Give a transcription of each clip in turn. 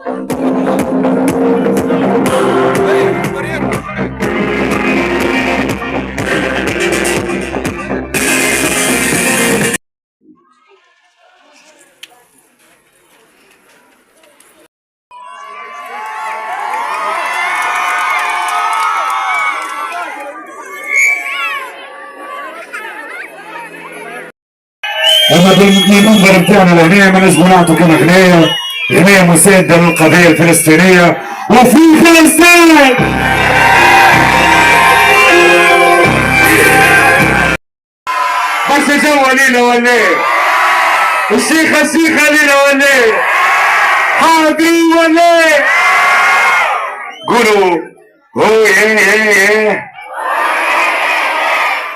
اما بالمنظر بتاعنا الهنية ما نجموا نعطوا كما هنايا هنايا مساندة للقضية الفلسطينية وفي فلسطين. بس جوا ليلة ولا ايه؟ الشيخة ليلة ولا ايه؟ حاضرين ولا ايه؟ قولوا هو ايه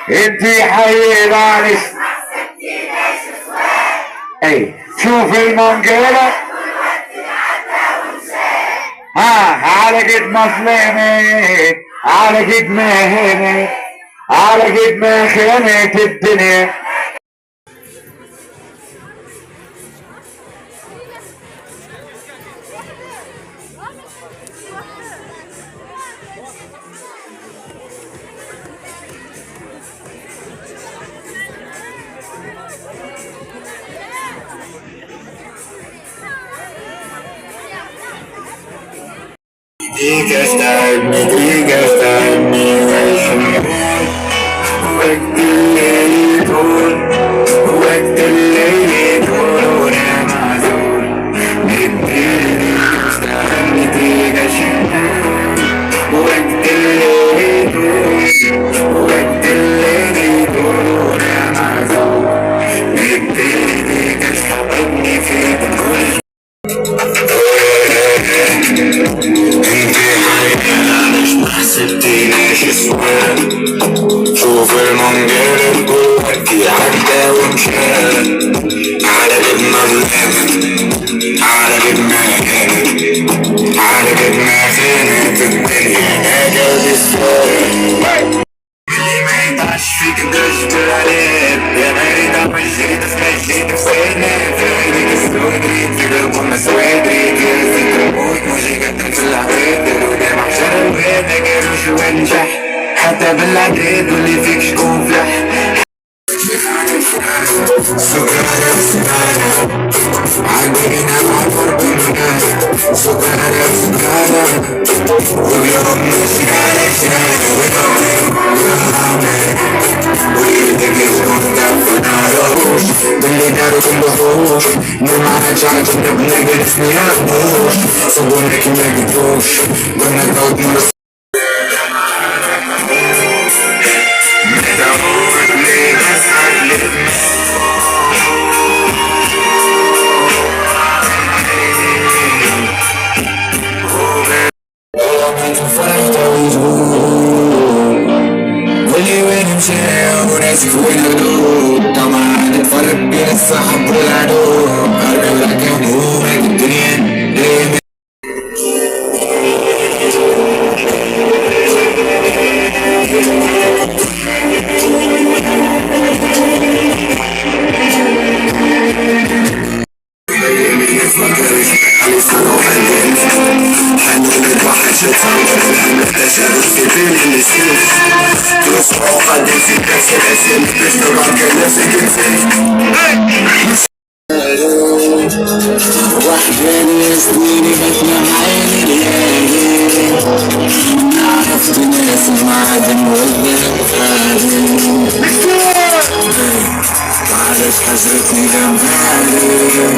انتي حي معلش. اي شوف المنقلة على قد مظلمة، على قد مهنة، على قد ما خانت الدنيا. دقيقة استعدني، دقيقة استعدني وقت الليل يطول، وقت الليل يطول وانا معزول. دقيقة استعدني، دقيقة شمال وقت الليل يطول، وقت الليل يطول وانا معزول. دقيقة استعدني في كل سبتيناش اسوان. شوف المنجل جواكي عدى ومشى، على قد ما ظلمت، على قد ما كانت، على قد ما خانت الدنيا ناجا بالسوان. اللي ما يتعش فيك تشكر عليه، يا ما يدعم الجيد فمشيت في سنة في عينيك السودريت في قلبهم سويدريت يرزيك الموت مجي قدم في العقيد وده محشر البيت شو انجح حتى بالعديد واللي فيك شكون فلح. سكرة سكرة عندنا مع فرق المكان. سكرة سكرة واليوم سكرة سكرة ويدك يكون دفناروش باللي داروا كلهوش نوم على جعجة نبنى قلسني ياخدوش صبونك ما قدوش قلنا الضوء مرس واللي وين مشى وناسي وين الهدوء. طبعا الفرق بين الصاحب والعدو ارجع لك همومك الدنيا ليه وحداني سنيني بتنام عيني ليالي. عرفت ناس معدن والذهب غالي، معلش حسرتني جنبالي.